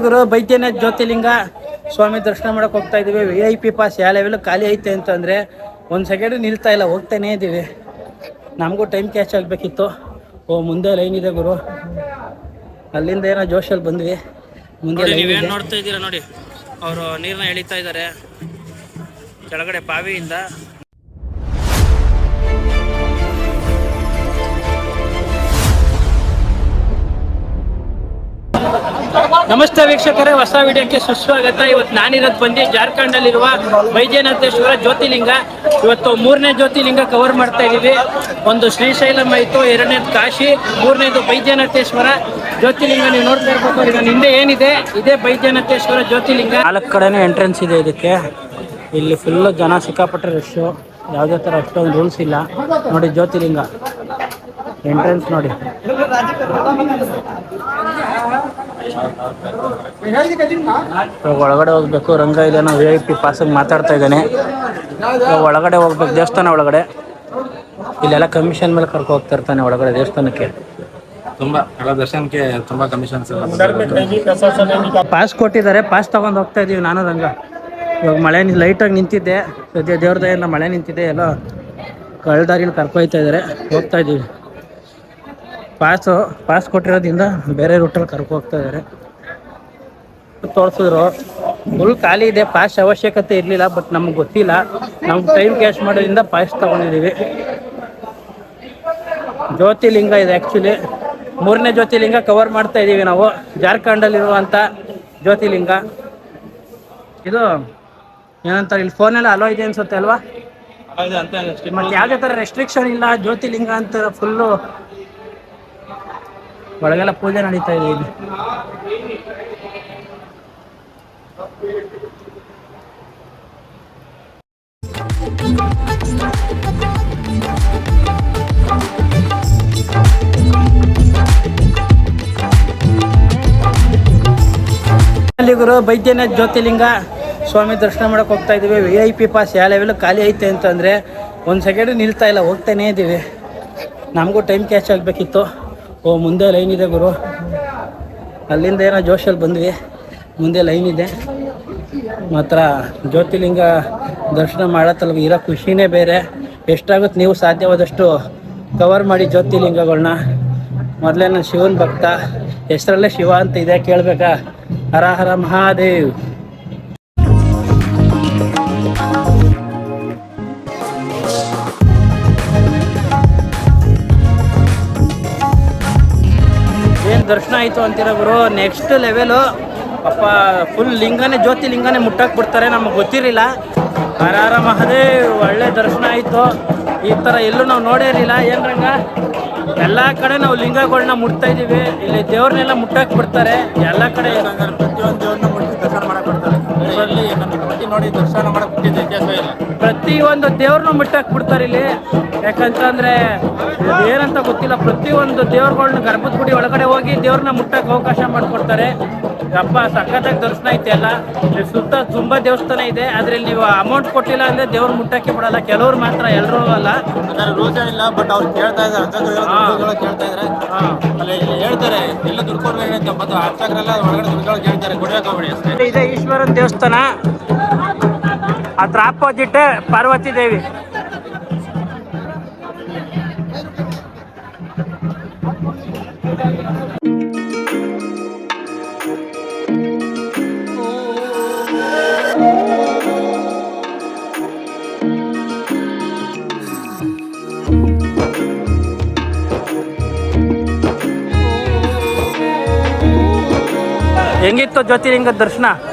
ಗುರು ಬೈದ್ಯನಾಥ್ ಜ್ಯೋತಿರ್ಲಿಂಗ ಸ್ವಾಮಿ ದರ್ಶನ ಮಾಡಕ್ಕೆ ಹೋಗ್ತಾ ಇದೀವಿ. VIP ಪಾಸ್ ಯಾವ ಲೆವೆಲ್ ಖಾಲಿ ಐತೆ ಅಂತಂದರೆ ಒಂದು ಸೆಕೆಂಡ್ ನಿಲ್ತಾ ಇಲ್ಲ, ಹೋಗ್ತಾನೇ ಇದ್ದೀವಿ. ನಮಗೂ ಟೈಮ್ ಕ್ಯಾಚ್ ಆಗಬೇಕಿತ್ತು. ಮುಂದೆ ಲೈನ್ ಇದೆ ಗುರು, ಅಲ್ಲಿಂದ ಏನೋ ಜೋಶಲ್ಲಿ ಬಂದ್ವಿ. ಮುಂದೆ ನೀವೇನು ನೋಡ್ತಾ ಇದ್ದೀರಾ ನೋಡಿ, ಅವರು ನೀರನ್ನ ಎಳಿತಾ ಇದ್ದಾರೆ ಕೆಳಗಡೆ ಬಾವಿಯಿಂದ. ನಮಸ್ತೆ ವೀಕ್ಷಕರೇ, ಹೊಸ ವಿಡಿಯೋಕ್ಕೆ ಸುಸ್ವಾಗತ. ಇವತ್ತು ನಾನಿರೋದು ಬಂದು ಜಾರ್ಖಂಡಲ್ಲಿರುವ ಬೈದ್ಯನಾಥೇಶ್ವರ ಜ್ಯೋತಿರ್ಲಿಂಗ. ಇವತ್ತು 3ನೇ ಜ್ಯೋತಿರ್ಲಿಂಗ ಕವರ್ ಮಾಡ್ತಾ ಇದ್ದೀವಿ. ಒಂದು ಶ್ರೀಶೈಲಂ ಆಯಿತು, 2ನೇದು ಕಾಶಿ, 3ನೇದು ಬೈದ್ಯನಾಥೇಶ್ವರ ಜ್ಯೋತಿರ್ಲಿಂಗ. ನೀವು ನೋಡ್ತಾ ಇರ್ಬೇಕು, ಈಗ ಹಿಂದೆ ಏನಿದೆ ಇದೇ ಬೈದ್ಯನಾಥೇಶ್ವರ ಜ್ಯೋತಿರ್ಲಿಂಗ. 4 ಕಡೆನೂ ಎಂಟ್ರೆನ್ಸ್ ಇದೆ ಇದಕ್ಕೆ. ಇಲ್ಲಿ ಫುಲ್ಲು ಜನ ಸಿಕ್ಕಾಪಟ್ಟೆ ರಶ್ಶು, ಯಾವುದೇ ಥರ ಅಷ್ಟೊಂದು ರೂಲ್ಸ್ ಇಲ್ಲ. ನೋಡಿ ಜ್ಯೋತಿರ್ಲಿಂಗ ಎಂಟ್ರೆನ್ಸ್ ನೋಡಿ. ಒಳಗಡೆ ಹೋಗ್ಬೇಕು. ರಂಗ ಇದೇನೋ VIP ಪಾಸಾಗಿ ಮಾತಾಡ್ತಾ ಇದ್ದಾನೆ. ಒಳಗಡೆ ಹೋಗ್ಬೇಕು, ದೇವಸ್ಥಾನ ಒಳಗಡೆ. ಇಲ್ಲೆಲ್ಲ ಕಮಿಷನ್ ಮೇಲೆ ಕರ್ಕೊ ಹೋಗ್ತಾ ಇರ್ತಾನೆ ಒಳಗಡೆ ದೇವಸ್ಥಾನಕ್ಕೆ. ತುಂಬಾ ದರ್ಶನಕ್ಕೆ ತುಂಬಾ ಕಮಿಷನ್ಸ್. ಪಾಸ್ ಕೊಟ್ಟಿದ್ದಾರೆ, ಪಾಸ್ ತಗೊಂಡು ಹೋಗ್ತಾ ಇದೀವಿ ನಾನು ರಂಗ. ಇವಾಗ ಮಳೆ ಲೈಟಾಗಿ ನಿಂತಿದ್ದೆ, ಸದ್ಯ ದೇವ್ರ ದಯೆಯಿಂದ ಮಳೆ ನಿಂತಿದೆ. ಎಲ್ಲ ಕಳ್ದಾರಿಲಿ ಕರ್ಕೊಯ್ತಾ ಇದ್ದಾರೆ, ಹೋಗ್ತಾ ಇದ್ದೀವಿ. ಪಾಸ್ ಕೊಟ್ಟಿರೋದ್ರಿಂದ ಬೇರೆ ರೂಟಲ್ಲಿ ಕರ್ಕೊ ಹೋಗ್ತಾ ಇದ್ದಾರೆ. ತೋರಿಸಿದ್ರು ಫುಲ್ ಖಾಲಿ ಇದೆ, ಪಾಸ್ ಅವಶ್ಯಕತೆ ಇರಲಿಲ್ಲ. ಬಟ್ ನಮ್ಗೆ ಗೊತ್ತಿಲ್ಲ, ನಮ್ಗೆ ಟೈಮ್ ಕ್ಯಾಶ್ ಮಾಡೋದ್ರಿಂದ ಪಾಸ್ ತೊಗೊಂಡಿದ್ದೀವಿ. ಜ್ಯೋತಿರ್ಲಿಂಗ ಇದೆ ಆ್ಯಕ್ಚುಲಿ 3ನೇ ಜ್ಯೋತಿರ್ಲಿಂಗ ಕವರ್ ಮಾಡ್ತಾ ಇದ್ದೀವಿ ನಾವು. ಜಾರ್ಖಂಡಲ್ಲಿರುವಂಥ ಜ್ಯೋತಿರ್ಲಿಂಗ ಇದು. ಏನಂತಾರೆ ಇಲ್ಲಿ ಫೋನೆಲ್ಲ ಅಲೋ ಇದೆ ಅನ್ಸುತ್ತೆ ಅಲ್ವಾ? ಮತ್ತೆ ಯಾವುದೇ ಥರ ರೆಸ್ಟ್ರಿಕ್ಷನ್ ಇಲ್ಲ. ಜ್ಯೋತಿರ್ಲಿಂಗ ಅಂತ ಫುಲ್ಲು ಒಳಗೆಲ್ಲ ಪೂಜೆ ನಡೀತಾ ಇದೆ ಇಲ್ಲಿ. ಗುರು ಬೈದ್ಯನಾಥ್ ಜ್ಯೋತಿರ್ಲಿಂಗ ಸ್ವಾಮಿ ದರ್ಶನ ಮಾಡಕ್ಕೆ ಹೋಗ್ತಾ ಇದ್ದೀವಿ. VIP ಪಾಸ್ ಯಾವ ಲೆವೆಲ್ ಖಾಲಿ ಐತೆ ಅಂತಂದರೆ ಒಂದು ಸೆಕೆಂಡ್ ನಿಲ್ತಾ ಇಲ್ಲ, ಹೋಗ್ತಾನೇ ಇದ್ದೀವಿ. ನಮಗೂ ಟೈಮ್ ಕ್ಯಾಚ್ ಆಗಬೇಕಿತ್ತು. ಮುಂದೆ ಲೈನ್ ಇದೆ ಗುರು, ಅಲ್ಲಿಂದ ಏನೋ ಜೋಶಲ್ಲಿ ಬಂದ್ವಿ. ಮುಂದೆ ಲೈನ್ ಇದೆ. ಮಾತ್ರ ಜ್ಯೋತಿರ್ಲಿಂಗ ದರ್ಶನ ಮಾಡತ್ತಲ್ಲ ಇರೋ ಖುಷಿನೇ ಬೇರೆ. ಎಷ್ಟಾಗುತ್ತೆ ನೀವು ಸಾಧ್ಯವಾದಷ್ಟು ಕವರ್ ಮಾಡಿ ಜ್ಯೋತಿರ್ಲಿಂಗಗಳನ್ನ. ಮೊದಲೇ ನಾನು ಶಿವನ ಭಕ್ತ, ಹೆಸರಲ್ಲೇ ಶಿವ ಅಂತ ಇದೆ, ಕೇಳಬೇಕಾ? ಹರ ಹರ ಮಹಾದೇವ್. ಏನು ದರ್ಶನ ಆಯಿತು ಅಂತೀರ ಗುರು, ನೆಕ್ಸ್ಟ್ ಲೆವೆಲು. ಅಪ್ಪ ಫುಲ್ ಲಿಂಗನೇ ಜ್ಯೋತಿರ್ಲಿಂಗನೇ ಮುಟ್ಟಕ್ಕೆ ಬಿಡ್ತಾರೆ, ನಮಗೆ ಗೊತ್ತಿರಲಿಲ್ಲ. ಹರ ಹರ ಮಹಾದೇವ್, ಒಳ್ಳೆ ದರ್ಶನ ಆಯಿತು. ಈ ಥರ ಎಲ್ಲೂ ನಾವು ನೋಡೇ ಇರಲಿಲ್ಲ. ಏನರಂಗ ಎಲ್ಲ ಕಡೆ ನಾವು ಲಿಂಗಗಳನ್ನ ಮುಟ್ತಾ ಇದ್ದೀವಿ. ಇಲ್ಲಿ ದೇವ್ರನ್ನೆಲ್ಲ ಮುಟ್ಟಕ್ಕೆ ಬಿಡ್ತಾರೆ ಎಲ್ಲ ಕಡೆ. ಪ್ರತಿಯೊಂದು ದೇವ್ರನ್ನ ಮುಟ್ಟಿ ದರ್ಶನ ಮಾಡಕ್ ಬಿಡ್ತಾರೆ. ನೋಡಿ ದರ್ಶನ ಮಾಡಕ್ ಬಿಟ್ಟಿದ್ದ ಇತಿಹಾಸ ಇಲ್ಲ. ಪ್ರತಿಯೊಂದು ದೇವ್ರನ್ನ ಮುಟ್ಟಕ್ಕೆ ಬಿಡ್ತಾರೆ ಇಲ್ಲಿ. ಯಾಕಂತಂದರೆ ಏನಂತ ಗೊತ್ತಿಲ್ಲ, ಪ್ರತಿಯೊಂದು ದೇವ್ರುಗಳ್ನ ಗರ್ಭದ ಗುಡಿ ಒಳಗಡೆ ಹೋಗಿ ದೇವ್ರನ್ನ ಮುಟ್ಟಕ್ಕೆ ಅವಕಾಶ ಮಾಡಿಕೊಡ್ತಾರೆ. ಅಪ್ಪ ಸಖತ್ತಾಗಿ ದರ್ಶನ ಐತೆ ಎಲ್ಲ. ಸುತ್ತ ತುಂಬ ದೇವಸ್ಥಾನ ಇದೆ, ಅದ್ರಲ್ಲಿ ನೀವು ಅಮೌಂಟ್ ಕೊಟ್ಟಿಲ್ಲ ಅಂದರೆ ದೇವ್ರ ಮುಟ್ಟಕ್ಕೆ ಬಿಡಲ್ಲ. ಕೆಲವ್ರು ಮಾತ್ರ, ಎಲ್ಲರೂ ಅಲ್ಲ. ರೂಲ್ಸ್ ಏನಿಲ್ಲ, ಬಟ್ ಅವ್ರು ಕೇಳ್ತಾ ಇದ್ದಾರೆ, ಕೇಳ್ತಾ ಇದ್ದಾರೆ. ಅಲ್ಲಿ ಹೇಳ್ತಾರೆ ಎಲ್ಲ ದುಡ್ಡು ಕೊಡ್ಬೇಕು ಅಂತ, ಮತ್ತು ಅರ್ಚಕರೆಲ್ಲ ಒಳಗಡೆ ದುಡ್ಡುಗಳು ಕೇಳ್ತಾರೆ, ಕೊಡ್ಬೇಕಾಗ್ಬಿಡಿ ಅಷ್ಟೇ. ಇದೆ ಈಶ್ವರನ ದೇವಸ್ಥಾನ, ಅದ್ರ ಆಪೋಸಿಟ್ ಪಾರ್ವತಿ ದೇವಿ. ಹೆಂಗಿತ್ತು ಜ್ಯೋತಿರ್ಲಿಂಗದ ದರ್ಶನ?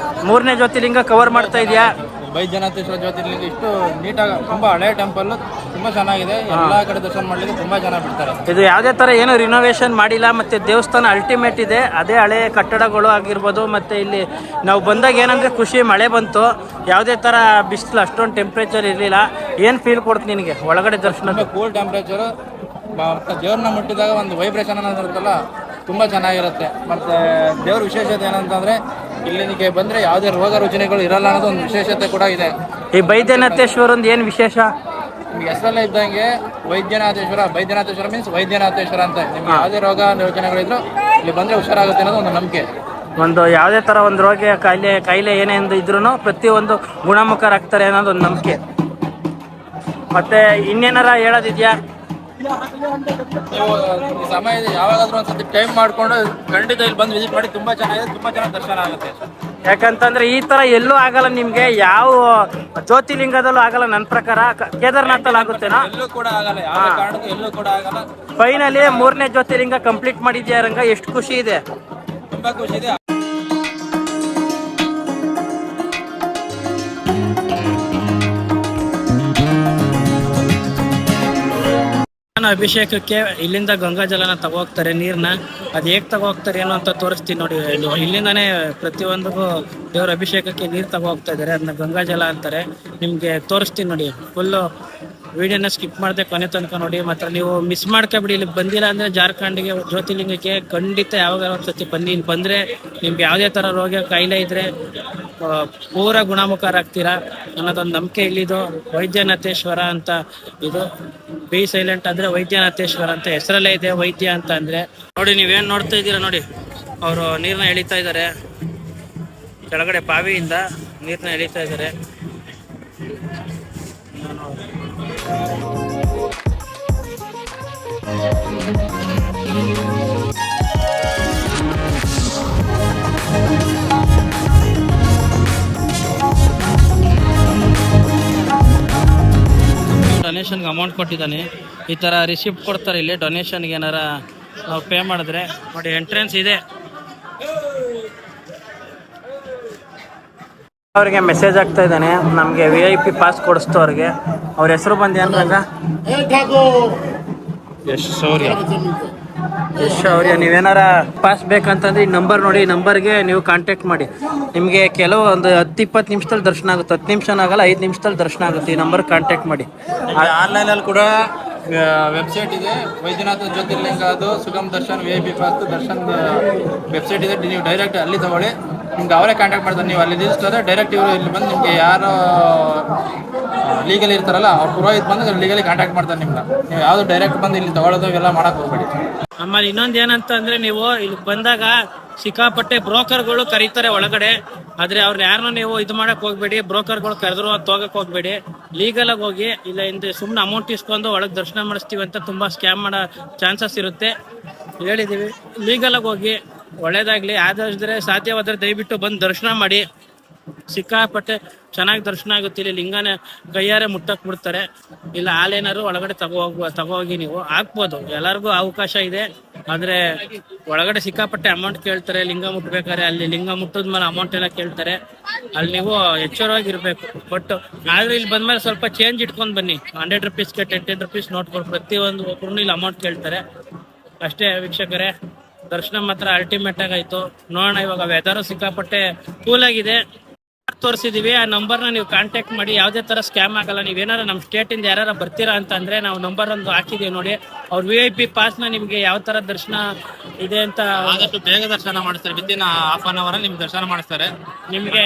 3ನೇ ಜ್ಯೋತಿರ್ಲಿಂಗ ಕವರ್ ಮಾಡ್ತಾ ಇದೆಯಾ? ಬೈದ್ಯನಾಥೇಶ್ವರ ಜ್ಯೋತಿರ್ಲಿಂಗ ಇಷ್ಟು ನೀಟಾಗಿ, ತುಂಬ ಹಳೆ ಟೆಂಪಲ್, ತುಂಬ ಚೆನ್ನಾಗಿದೆ. ಎಲ್ಲ ಕಡೆ ದರ್ಶನ ಮಾಡಲಿಕ್ಕೆ ತುಂಬ ಜನ ಬಿಡ್ತಾರೆ. ಇದು ಯಾವುದೇ ಥರ ಏನು ರಿನೋವೇಷನ್ ಮಾಡಿಲ್ಲ. ಮತ್ತು ದೇವಸ್ಥಾನ ಅಲ್ಟಿಮೇಟ್ ಇದೆ, ಅದೇ ಹಳೆ ಕಟ್ಟಡಗಳು ಆಗಿರ್ಬೋದು. ಮತ್ತು ಇಲ್ಲಿ ನಾವು ಬಂದಾಗ ಏನಂದರೆ ಖುಷಿ, ಮಳೆ ಬಂತು, ಯಾವುದೇ ಥರ ಬಿಸಿಲು, ಅಷ್ಟೊಂದು ಟೆಂಪ್ರೇಚರ್ ಇರಲಿಲ್ಲ. ಏನು ಫೀಲ್ ಕೊಡ್ತು ನಿನಗೆ ಒಳಗಡೆ ದರ್ಶನ? ಕೂಲ್ ಟೆಂಪ್ರೇಚರು, ಮತ್ತು ದೇವ್ರನ್ನ ಮುಟ್ಟಿದಾಗ ಒಂದು ವೈಬ್ರೇಷನ್ ಅನ್ನೋದಿರುತ್ತಲ್ಲ, ತುಂಬ ಚೆನ್ನಾಗಿರುತ್ತೆ. ಮತ್ತು ದೇವ್ರ ವಿಶೇಷತೆ ಏನಂತಂದರೆ ಇಲ್ಲಿಗೆ ಬಂದರೆ ಯಾವುದೇ ರೋಗ ರುಜಿನಗಳು ಇರಲ್ಲ ಅನ್ನೋದು ಒಂದು ವಿಶೇಷತೆ ಕೂಡ ಇದೆ. ಈ ಬೈದ್ಯನಾಥೇಶ್ವರಂದು ಏನು ವಿಶೇಷ? ನಿಮ್ಗೆ ಹೆಸರಲ್ಲೇ ಇದ್ದಂಗೆ ಬೈದ್ಯನಾಥೇಶ್ವರ ಮೀನ್ಸ್ ವೈದ್ಯನಾಥೇಶ್ವರ ಅಂತ. ನಿಮ್ಗೆ ಯಾವುದೇ ರೋಗ ಯೋಚನೆಗಳಿದ್ರು ಇಲ್ಲಿ ಬಂದರೆ ಹುಷಾರಾಗುತ್ತೆ ಅನ್ನೋದು ಒಂದು ನಂಬಿಕೆ. ಒಂದು ಯಾವುದೇ ಥರ ಒಂದು ರೋಗ ಕಾಯಿಲೆ ಏನೇ ಇದ್ರೂ ಪ್ರತಿಯೊಂದು ಗುಣಮುಖರಾಗ್ತಾರೆ ಅನ್ನೋದು ಒಂದು ನಂಬಿಕೆ. ಮತ್ತೆ ಇನ್ನೇನಾರ ಹೇಳೋದಿದೆಯಾ? ನೀವು ಸಮಯ ಇದೆ, ಯಾವಾಗಾದ್ರೂ ಒಂದ್ಸತಿ ಟೈಮ್ ಮಾಡಿಕೊಂಡು ಖಂಡಿತ ಇಲ್ಲಿ ಬಂದು ವಿಸಿಟ್ ಮಾಡಿ. ತುಂಬ ಚೆನ್ನಾಗಿದೆ, ತುಂಬ ಚೆನ್ನಾಗಿ ದರ್ಶನ ಆಗುತ್ತೆ. ಯಾಕಂತಂದ್ರೆ ಈ ತರ ಎಲ್ಲೂ ಆಗಲ್ಲ ನಿಮ್ಗೆ, ಯಾವ ಜ್ಯೋತಿರ್ಲಿಂಗದಲ್ಲೂ ಆಗಲ್ಲ ನನ್ನ ಪ್ರಕಾರ. ಕೇದಾರ್ನಾಥಲ್ಲಿ ಆಗುತ್ತೇನಾ? ಎಲ್ಲೂ ಕೂಡ ಆಗಲ್ಲ, ಯಾವ ಕಾರಣಕ್ಕೂ ಎಲ್ಲೂ ಕೂಡ ಆಗಲ್ಲ. ಫೈನಲಿ 3ನೇ ಜ್ಯೋತಿರ್ಲಿಂಗ ಕಂಪ್ಲೀಟ್ ಮಾಡಿದ್ಯಾ ರಂಗ, ಎಷ್ಟು ಖುಷಿ ಇದೆ. ತುಂಬಾ ಖುಷಿ ಇದೆ. ಅಭಿಷೇಕಕ್ಕೆ ಇಲ್ಲಿಂದ ಗಂಗಾ ಜಲನ ತಗೋಗ್ತಾರೆ, ನೀರನ್ನ. ಅದು ಹೇಗೆ ತಗೋಗ್ತಾರೆ ಏನೋ ಅಂತ ತೋರಿಸ್ತೀನಿ ನೋಡಿ. ಇಲ್ಲಿಂದಾನೇ ಪ್ರತಿಯೊಂದಿಗೂ ದೇವರ ಅಭಿಷೇಕಕ್ಕೆ ನೀರು ತಗೋಗ್ತಾ ಇದ್ದಾರೆ, ಅದನ್ನ ಗಂಗಾ ಜಲ ಅಂತಾರೆ. ನಿಮಗೆ ತೋರಿಸ್ತೀನಿ ನೋಡಿ, ಫುಲ್ಲು ವಿಡಿಯೋನ ಸ್ಕಿಪ್ ಮಾಡದೆ ಕೊನೆ ತನಕ ನೋಡಿ. ಮಾತ್ರ ನೀವು ಮಿಸ್ ಮಾಡ್ಕೊಬಿಡಿ. ಇಲ್ಲಿ ಬಂದಿಲ್ಲ ಅಂದರೆ ಜಾರ್ಖಂಡ್ಗೆ ಜ್ಯೋತಿರ್ಲಿಂಗಕ್ಕೆ ಖಂಡಿತ ಯಾವಾಗ ಒಂದ್ಸತಿ ಬನ್ನಿ. ಇಲ್ಲಿ ಬಂದರೆ ನಿಮ್ಗೆ ಯಾವುದೇ ಥರ ರೋಗ ಕಾಯಿಲೆ ಇದ್ದರೆ ಪೂರ ಗುಣಮುಖರಾಗ್ತೀರಾ ಅನ್ನೋದೊಂದು ನಂಬಿಕೆ ಇಲ್ಲಿದು. ವೈದ್ಯನಾಥೇಶ್ವರ ಅಂತ ಇದು, ಬಿ ಸೈಲೆಂಟ್ ಅಂದರೆ ವೈದ್ಯನಾಥೇಶ್ವರ ಅಂತ ಹೆಸರಲ್ಲೇ ಇದೆ. ವೈದ್ಯ ಅಂತ ಅಂದರೆ ನೋಡಿ, ನೀವೇನು ನೋಡ್ತಾ ಇದ್ದೀರಾ ನೋಡಿ, ಅವರು ನೀರನ್ನ ಎಳಿತಾ ಇದ್ದಾರೆ ಕೆಳಗಡೆ, ಬಾವಿಯಿಂದ ನೀರನ್ನ ಎಳಿತಾ ಇದ್ದಾರೆ. ಡೊನೇಷನ್ಗೆ ಅಮೌಂಟ್ ಕೊಟ್ಟಿದ್ದಾನೆ. ಈ ಥರ ರಿಸಿಪ್ಟ್ ಕೊಡ್ತಾರೆ ಇಲ್ಲಿ ಡೊನೇಷನ್ಗೆ ಏನಾರ ನಾವು ಪೇ ಮಾಡಿದ್ರೆ. ನೋಡಿ ಎಂಟ್ರೆನ್ಸ್ ಇದೆ. ಅವರಿಗೆ ಮೆಸೇಜ್ ಆಗ್ತಾ ಇದ್ದಾನೆ, ನಮಗೆ VIP ಪಾಸ್ ಕೊಡಿಸ್ತು ಅವ್ರಿಗೆ. ಅವ್ರ ಹೆಸರು ಬಂದು ಏನ್ರಂಗ? ಯಶ್ ಶೌರ್ಯ. ನೀವೇನಾರ ಪಾಸ್ ಬೇಕಂತಂದ್ರೆ ಈ ನಂಬರ್ ನೋಡಿ, ಈ ನಂಬರ್ಗೆ ನೀವು ಕಾಂಟ್ಯಾಕ್ಟ್ ಮಾಡಿ. ನಿಮಗೆ ಕೆಲವು ಒಂದು 10-20 ನಿಮಿಷದಲ್ಲಿ ದರ್ಶನ ಆಗುತ್ತೆ. 10 ನಿಮಿಷ ಆಗಲ್ಲ, 5 ನಿಮಿಷದಲ್ಲಿ ದರ್ಶನ ಆಗುತ್ತೆ. ಈ ನಂಬರ್ ಕಾಂಟ್ಯಾಕ್ಟ್ ಮಾಡಿ. ಆನ್ಲೈನಲ್ಲಿ ಕೂಡ ವೆಬ್ಸೈಟ್ ಇದೆ, ವೈದ್ಯನಾಥ ಜ್ಯೋತಿರ್ಲಿಂಗ, ಅದು Sugam Darshan VIP pass Darshan website ಇದೆ. ನೀವು ಡೈರೆಕ್ಟ್ ಅಲ್ಲಿ ತಗೊಳ್ಳಿ, ನಿಮ್ಗೆ ಅವರೇ ಕಾಂಟ್ಯಾಕ್ಟ್ ಮಾಡ್ತಾರೆ. ನೀವು ಅಲ್ಲಿ ರಿಜಿಸ್ಟರ್ ಡೈರೆಕ್ಟ್ ಇವರು ಇಲ್ಲಿ ಬಂದು ನಿಮಗೆ ಯಾರು ಲೀಗಲ್ ಇರ್ತಾರಲ್ಲ ಅವ್ರು ಪುರೋಹಿತ್ ಬಂದು ಲೀಗಲಿ ಕಾಂಟ್ಯಾಕ್ಟ್ ಮಾಡ್ತಾರೆ ನಿಮ್ಗೆ. ನೀವು ಯಾವುದು ಡೈರೆಕ್ಟ್ ಬಂದು ಇಲ್ಲಿ ತಗೊಳ್ಳೋದು ಇವೆಲ್ಲ ಮಾಡಕ್ಕೆ ಹೋಗ್ಬೇಡಿ. ಆಮೇಲೆ ಇನ್ನೊಂದು ಏನಂತ ಅಂದರೆ, ನೀವು ಇಲ್ಲಿ ಬಂದಾಗ ಸಿಕ್ಕಾಪಟ್ಟೆ ಬ್ರೋಕರ್ಗಳು ಕರೀತಾರೆ ಒಳಗಡೆ. ಆದರೆ ಅವ್ರು ಯಾರನ್ನೂ ನೀವು ಇದು ಮಾಡಕ್ಕೆ ಹೋಗ್ಬೇಡಿ. ಬ್ರೋಕರ್ಗಳು ಕರೆದ್ರು ಅದು ಹೋಗಕ್ಕೆ ಹೋಗ್ಬೇಡಿ. ಲೀಗಲಾಗಿ ಹೋಗಿ. ಇಲ್ಲ ಹಿಂದೆ ಸುಮ್ಮನೆ ಅಮೌಂಟ್ ಇಸ್ಕೊಂಡು ಒಳಗೆ ದರ್ಶನ ಮಾಡಿಸ್ತೀವಿ ಅಂತ ತುಂಬ ಸ್ಕ್ಯಾಮ್ ಮಾಡೋ ಚಾನ್ಸಸ್ ಇರುತ್ತೆ. ಹೇಳಿದ್ದೀವಿ, ಲೀಗಲಾಗಿ ಹೋಗಿ. ಒಳ್ಳೇದಾಗಲಿ. ಆದ್ರೆ ಸಾಧ್ಯವಾದರೆ ದಯವಿಟ್ಟು ಬಂದು ದರ್ಶನ ಮಾಡಿ. ಸಿಕ್ಕಾಪಟ್ಟೆ ಚೆನ್ನಾಗಿ ದರ್ಶನ ಆಗುತ್ತೆ. ಇಲ್ಲಿ ಲಿಂಗನ ಕೈಯಾರೆ ಮುಟ್ಟಕ್ಕೆ ಬಿಡ್ತಾರೆ. ಇಲ್ಲ ಹಾಲೇನಾದ್ರು ಒಳಗಡೆ ತಗೋಗಿ ನೀವು ಹಾಕ್ಬೋದು. ಎಲ್ಲರಿಗೂ ಅವಕಾಶ ಇದೆ. ಆದರೆ ಒಳಗಡೆ ಸಿಕ್ಕಾಪಟ್ಟೆ ಅಮೌಂಟ್ ಕೇಳ್ತಾರೆ ಲಿಂಗ ಮುಟ್ಬೇಕಾದ್ರೆ. ಅಲ್ಲಿ ಲಿಂಗ ಮುಟ್ಟಿದ್ಮೇಲೆ ಅಮೌಂಟ್ ಎಲ್ಲ ಕೇಳ್ತಾರೆ. ಅಲ್ಲಿ ನೀವು ಎಚ್ಚರವಾಗಿರ್ಬೇಕು. ಬಟ್ ಆದ್ರೆ ಇಲ್ಲಿ ಬಂದ್ಮೇಲೆ ಸ್ವಲ್ಪ ಚೇಂಜ್ ಇಟ್ಕೊಂಡು ಬನ್ನಿ. 100 ರೂಪೀಸ್ಗೆ 10 ರೂಪೀಸ್ ನೋಟ್ಗಳು ಪ್ರತಿಯೊಂದು ಒಬ್ಬರು ಇಲ್ಲಿ ಅಮೌಂಟ್ ಕೇಳ್ತಾರೆ ಅಷ್ಟೇ. ವೀಕ್ಷಕರೇ, ದರ್ಶನ ಮಾತ್ರ ಅಲ್ಟಿಮೇಟ್ ಆಗಾಯ್ತು. ನೋಡೋಣ, ಇವಾಗ ವೆದರು ಸಿಕ್ಕಾಪಟ್ಟೆ ಕೂಲ್ ಆಗಿದೆ. ತೋರಿಸಿದೀವಿ, ಆ ನಂಬರ್ನ ನೀವು ಕಾಂಟ್ಯಾಕ್ಟ್ ಮಾಡಿ. ಯಾವುದೇ ಥರ ಸ್ಕ್ಯಾಮ್ ಆಗಲ್ಲ. ನೀವೇನಾರು ನಮ್ಮ ಸ್ಟೇಟಿಂದ ಯಾರು ಬರ್ತೀರಾ ಅಂತಂದರೆ ನಾವು ನಂಬರ್ ಒಂದು ಹಾಕಿದ್ದೀವಿ ನೋಡಿ. ಅವ್ರ VIP ಪಾಸ್ನ ನಿಮಗೆ ಯಾವ ಥರ ದರ್ಶನ ಇದೆ ಅಂತ ಆದಷ್ಟು ಬೇಗ ದರ್ಶನ ಮಾಡಿಸ್ತಾರೆ. ವಿತಿನ್ ಹಾಫ್ ಅನ್ ಅವರ್ ನಿಮ್ಗೆ ದರ್ಶನ ಮಾಡಿಸ್ತಾರೆ. ನಿಮಗೆ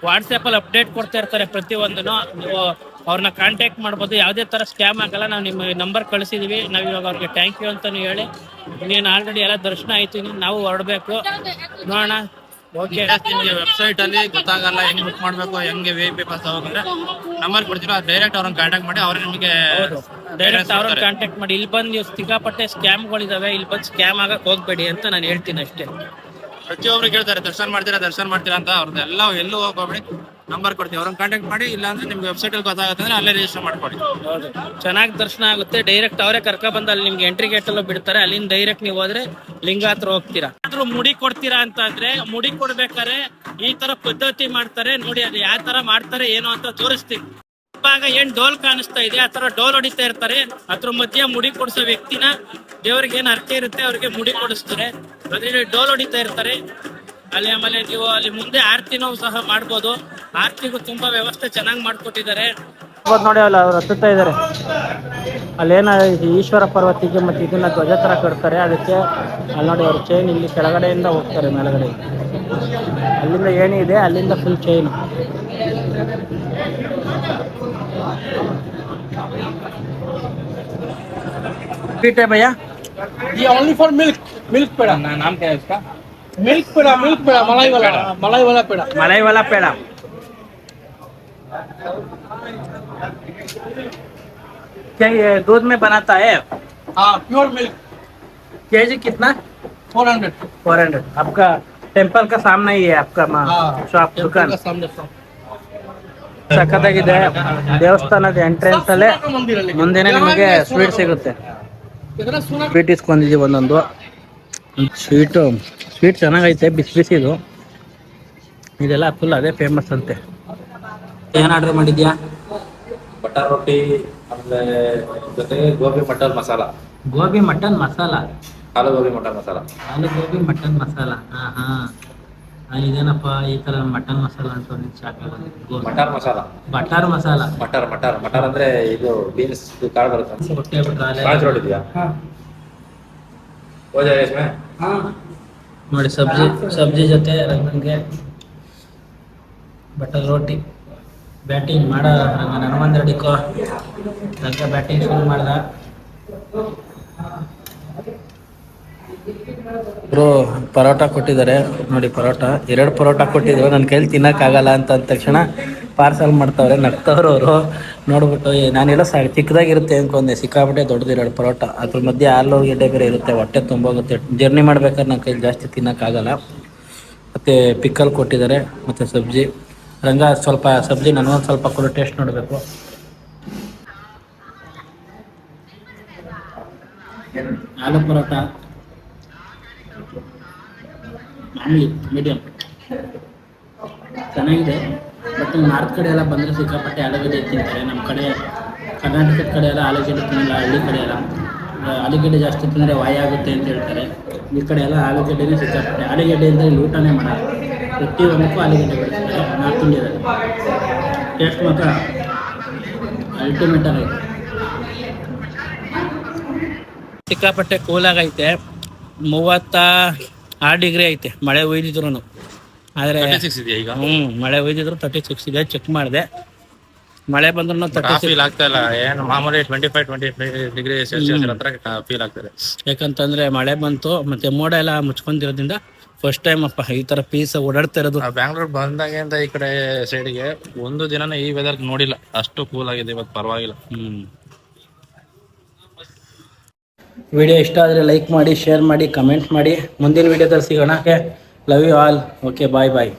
ವಾಟ್ಸಪ್ಪಲ್ಲಿ ಅಪ್ಡೇಟ್ ಕೊಡ್ತಾ ಇರ್ತಾರೆ ಪ್ರತಿಯೊಂದನ್ನು. ನೀವು ಅವ್ರನ್ನ ಕಾಂಟ್ಯಾಕ್ಟ್ ಮಾಡ್ಬೋದು. ಯಾವುದೇ ಥರ ಸ್ಕ್ಯಾಮ್ ಆಗಲ್ಲ. ನಾವು ನಿಮ್ಮ ನಂಬರ್ ಕಳಿಸಿದ್ದೀವಿ. ನಾವು ಇವಾಗ ಅವ್ರಿಗೆ ಥ್ಯಾಂಕ್ ಯು ಅಂತಲೂ ಹೇಳಿ, ನೀನು ಆಲ್ರೆಡಿ ಎಲ್ಲ ದರ್ಶನ ಆಯಿತು, ನಾವು ಹೊರಡಬೇಕು. ನೋಡೋಣ. ಓಕೆ, ನಿಮಗೆ ವೆಬ್ಸೈಟಲ್ಲಿ ಗೊತ್ತಾಗಲ್ಲ ಹೆಂಗೆ ಬುಕ್ ಮಾಡಬೇಕು, ಹೆಂಗೆ VIP ಪಾಸ್ ಆಗೋದ್ರೆ ನಂಬರ್ ಕೊಡ್ತೀರೋ ಡೈರೆಕ್ಟ್ ಅವ್ರನ್ನ ಕಾಂಟ್ಯಾಕ್ಟ್ ಮಾಡಿ. ಅವ್ರು ನಿಮಗೆ ಡೈರೆಕ್ಟ್ ಅವ್ರನ್ನ ಕಾಂಟ್ಯಾಕ್ಟ್ ಮಾಡಿ. ಇಲ್ಲಿ ಬಂದು ನೀವು ಸಿಕ್ಕಾಪಟ್ಟೆ ಸ್ಕ್ಯಾಮ್ಗಳಿದಾವೆ, ಇಲ್ಲಿ ಬಂದು ಸ್ಕ್ಯಾಮ್ ಆಗಕ್ಕೆ ಹೋಗ್ಬೇಡಿ ಅಂತ ನಾನು ಹೇಳ್ತೀನಿ ಅಷ್ಟೇ. ಪ್ರತಿಯೊಬ್ರು ಕೇಳ್ತಾರೆ ದರ್ಶನ ಮಾಡ್ತೀರಾ ಅಂತ. ಅವ್ರದ್ದು ಎಲ್ಲೂ ಹೋಗ್ಬೇಡಿ, ನಂಬರ್ ಕೊಡ್ತೀವಿ, ಅವ್ರನ್ನ ಕಾಂಟ್ಯಾಕ್ಟ್ ಮಾಡಿ. ಇಲ್ಲಾಂದ್ರೆ ನಿಮ್ಗೆ ವೆಬ್ಸೈಟಲ್ಲಿ ಗೊತ್ತಾಗುತ್ತೆ ಅಂದ್ರೆ ಅಲ್ಲೇ ರಿಜಿಸ್ಟರ್ ಮಾಡ್ಕೊಳ್ಳಿ. ಹೌದು, ಚೆನ್ನಾಗಿ ದರ್ಶನ ಆಗುತ್ತೆ. ಡೈರೆಕ್ಟ್ ಅವರೇ ಕರ್ಕೊಬಂದು ಅಲ್ಲಿ ನಿಮ್ಗೆ ಎಂಟ್ರಿ ಗೇಟಲ್ಲೂ ಬಿಡ್ತಾರೆ. ಅಲ್ಲಿಂದ ಡೈರೆಕ್ಟ್ ನೀವು ಹೋದ್ರೆ ಲಿಂಗ ಹತ್ರ ಹೋಗ್ತೀರಾ. ಆದ್ರೂ ಮುಡಿ ಕೊಡ್ತೀರಾ ಅಂತ ಅಂದ್ರೆ, ಮುಡಿ ಕೊಡ್ಬೇಕಾದ್ರೆ ಈ ತರ ಪದ್ಧತಿ ಮಾಡ್ತಾರೆ ನೋಡಿ. ಅದು ಯಾವ ತರ ಮಾಡ್ತಾರೆ ಏನು ಅಂತ ತೋರಿಸ್ತೀವಿ. ಇವಾಗ ಏನ್ ಡೋಲ್ ಕಾಣಿಸ್ತಾ ಇದೆ, ಆ ತರ ಡೋಲ್ ಹೊಡಿತಾ ಇರ್ತಾರೆ. ಅದ್ರ ಮಧ್ಯೆ ಮುಡಿ ಕೊಡಿಸೋ ವ್ಯಕ್ತಿನ, ದೇವ್ರಿಗೆ ಏನ್ ಅರ್ಥ ಇರುತ್ತೆ ಅವ್ರಿಗೆ ಮುಡಿ ಕೊಡಿಸ್ತಾರೆ. ಅದ್ರಲ್ಲಿ ಡೋಲ್ ಹೊಡಿತಾ ಇರ್ತಾರೆ ಅಲ್ಲಿ. ಆಮೇಲೆ ನೀವು ಅಲ್ಲಿ ಮುಂದೆ ಆರತಿನೂ ಸಹ ಮಾಡ್ಬೋದು. ಆರತಿಗೂ ತುಂಬಾ ವ್ಯವಸ್ಥೆ ಚೆನ್ನಾಗಿ ಮಾಡ್ಕೊಟ್ಟಿದ್ದಾರೆ ನೋಡಿ. ಅಲ್ಲ ಅವ್ರು ಹತ್ತುತ್ತಾ ಇದ್ದಾರೆ. ಅಲ್ಲೇನ ಈಶ್ವರ ಪರ್ವತಿಗೆ ಮತ್ತೆ ಇದನ್ನ ಧ್ವಜ ತರ ಕಟ್ತಾರೆ. ಅದಕ್ಕೆ ಅಲ್ಲಿ ನೋಡಿ, ಅವ್ರ ಚೈನ್ ಇಲ್ಲಿ ಕೆಳಗಡೆಯಿಂದ ಹೋಗ್ತಾರೆ ಮೇಲ್ಗಡೆ. ಅಲ್ಲಿಂದ ಏಣಿ ಇದೆ, ಅಲ್ಲಿಂದ ಫುಲ್ ಚೈನ್. पीते भैया, ये ओनली फॉर मिल्क पेड़ा। नाम क्या है इसका? मिल्क पेड़ा मलाई वाला पेड़ा क्या ये दूध में बनाता है? हाँ प्योर मिल्क केजी कितना? 400 400 आपका टेंपल का सामने ही है आपका ಶಾಪ್ ದುಕಾನ್ ಸಖತ್ತಾಗಿದೆ ದೇವಸ್ಥಾನದ ಎಂಟ್ರೆನ್ಸ್ ಅಲ್ಲೇ ಮುಂದೆನೆ ನಿಮಗೆ ಸ್ವೀಟ್ ಸಿಗುತ್ತೆ ಸ್ವೀಟ್ ಇಸ್ಕೊಂಡಿದ್ದೀವಿ ಒಂದೊಂದು ಸ್ವೀಟ್ ಚೆನ್ನಾಗೈತೆ ಬಿಸಿ ಬಿಸಿದು ಇದೆಲ್ಲ ಫುಲ್ ಅದೇ ಫೇಮಸ್ ಅಂತೆ ಏನು ಆರ್ಡರ್ ಮಾಡಿದ್ಯಾ ಬಟರ್ ರೊಟ್ಟಿ ಆಮೇಲೆ ಜೊತೆಗೆ ಗೋಬಿ ಮಟನ್ ಮಸಾಲ ಗೋಬಿ ಮಟನ್ ಮಸಾಲ ಆಲೂ ಗೋಬಿ ಮಟನ್ ಮಸಾಲ ಆಲೂ ಗೋಬಿ ಮಟನ್ ಮಸಾಲ ಇದೇನಪ್ಪ ಈ ತರ ಮಟನ್ ಮಸಾಲ ಅಂತ ಮಟರ್ ಮಸಾಲ ಬಟರ್ ಮಸಾಲ ಮಟರ್ ಅಂದ್ರೆ ಇದು ಬೀನ್ಸ್ ಕಾಳು ಬರುತ್ತೆ ಹೊಟ್ಟೆ ಬಿಟ್ರೆ ಕಾಳು ನೋಡಿದ್ಯಾ ನೋಡಿ ಸಬ್ಜಿ ಜೊತೆ ರಂಗನ್ಗೆ ಬಟರ್ ರೋಟಿ ಬ್ಯಾಟಿಂಗ್ ಮಾಡ ರಂಗನ ಹನುಮಂತ ರೆಡ್ಡಿಕೋ ರಂಗ ಬ್ಯಾಟಿಂಗ್ ಶುರು ಮಾಡ್ದ ಬ್ರೋ ಪರೋಟ ಕೊಟ್ಟಿದ್ದಾರೆ ನೋಡಿ ಪರೋಟ 2 ಪರೋಟ ಕೊಟ್ಟಿದ್ರು ನನ್ನ ಕೈಲಿ ತಿನ್ನೋಕ್ಕಾಗಲ್ಲ ಅಂತ ಅಂದ ತಕ್ಷಣ ಪಾರ್ಸಲ್ ಮಾಡ್ತಾವ್ರೆ ನಗ್ತವ್ರು ಅವರು ನೋಡ್ಬಿಟ್ಟು ನಾನೆಲ್ಲ ಚಿಕ್ಕದಾಗಿರುತ್ತೆ ಅಂದ್ಕೊಂಡೆ ಸಿಕ್ಕಾಬಿಟ್ಟೆ ದೊಡ್ಡದು 2 ಪರೋಟ ಅದ್ರ ಮಧ್ಯೆ ಆಲೂಗೆಡ್ಡೆ ಬೇರೆ ಇರುತ್ತೆ ಹೊಟ್ಟೆ ತುಂಬೋಗುತ್ತೆ ಜರ್ನಿ ಮಾಡ್ಬೇಕಾದ್ರೆ ನನ್ನ ಕೈಲಿ ಜಾಸ್ತಿ ತಿನ್ನೋಕ್ಕಾಗಲ್ಲ ಮತ್ತು ಪಿಕ್ಕಲ್ ಕೊಟ್ಟಿದ್ದಾರೆ ಮತ್ತು ಸಬ್ಜಿ ರಂಗ ಸ್ವಲ್ಪ ಸಬ್ಜಿ ನನಗೊಂದು ಸ್ವಲ್ಪ ಕೂಡ ಟೇಸ್ಟ್ ನೋಡಬೇಕು ಆಲೂ ಪರೋಟ ಮಾಮೂಲಿ ಮೀಡಿಯಮ್ ಚೆನ್ನಾಗಿದೆ ಬಟ್ ನಾರ್ತ್ ಕಡೆ ಎಲ್ಲ ಬಂದರೆ ಸಿಕ್ಕಾಪಟ್ಟೆ ಆಲೂಗಡ್ಡೆ ತಿಂತಾರೆ ನಮ್ಮ ಕಡೆ ಕರ್ನಾಟಕದ ಕಡೆ ಎಲ್ಲ ಆಲೂಗಡ್ಡೆ ತಿನ್ನಲ್ಲ ಹಳ್ಳಿ ಕಡೆ ಎಲ್ಲ ಆಲೂಗಡ್ಡೆ ಜಾಸ್ತಿ ತಿಂದರೆ ವಾಯ ಆಗುತ್ತೆ ಅಂತ ಹೇಳ್ತಾರೆ ಈ ಕಡೆ ಎಲ್ಲ ಆಲೂಗಡ್ಡೆನೇ ಸಿಕ್ಕಾಪಟ್ಟೆ ಆಲೂಗಡ್ಡೆಯಿಂದ ಇಲ್ಲಿ ಊಟನೇ ಮಾಡಲ್ಲ ಪ್ರತಿಯೊಂದಕ್ಕೂ ಆಲೂಗಡ್ಡೆ ಬೆಳೆಸ್ತಾರೆ ನಾರ್ತ್ ಇಂಡಿಯಾದಲ್ಲಿ ಟೇಸ್ಟ್ ಮಾತ್ರ ಅಲ್ಟಿಮೇಟ್ ಆಗೈತೆ ಸಿಕ್ಕಾಪಟ್ಟೆ ಕೂಲಾಗೈತೆ 36 ಡಿಗ್ರಿ ಐತೆ ಮಳೆ ಒಯ್ದಿದ್ರು ಆದರೆ ಮಳೆ ಒಯ್ದಿದ್ರು 36 ಇದೆ ಚೆಕ್ ಮಾಡಿದೆ ಮಳೆ ಬಂದ್ರು ಫೀಲ್ ಆಗ್ತಾ ಇಲ್ಲ ಏನು ಮಾಮೂಲಿ 25 ಡಿಗ್ರಿ ಸೆಲ್ಸಿಯಸ್ ಹತ್ರ ಫೀಲ್ ಆಗ್ತದೆ ಯಾಕಂತಂದ್ರೆ ಮಳೆ ಬಂತು ಮತ್ತೆ ಮೋಡ ಎಲ್ಲ ಮುಚ್ಕೊಂಡಿರೋದ್ರಿಂದ ಫಸ್ಟ್ ಟೈಮ್ ಅಪ್ಪ ಈ ತರ ಪೀಸ್ ಓಡಾಡ್ತಾ ಇರೋದು ಬ್ಯಾಂಗ್ಳೂರ್ ಬಂದಾಗಿಂದ ಈ ಕಡೆ ಸೈಡ್ಗೆ ಒಂದು ದಿನನೂ ಈ ವೆದರ್ ನೋಡಿಲ್ಲ ಅಷ್ಟು ಕೂಲ್ ಆಗಿದೆ ಇವತ್ತು ಪರವಾಗಿಲ್ಲ ವಿಡಿಯೋ ಇಷ್ಟ ಆದರೆ ಲೈಕ್ ಮಾಡಿ ಶೇರ್ ಮಾಡಿ ಕಮೆಂಟ್ ಮಾಡಿ ಮುಂದಿನ ವಿಡಿಯೋದಲ್ಲಿ ಸಿಗೋಣ love you all okay bye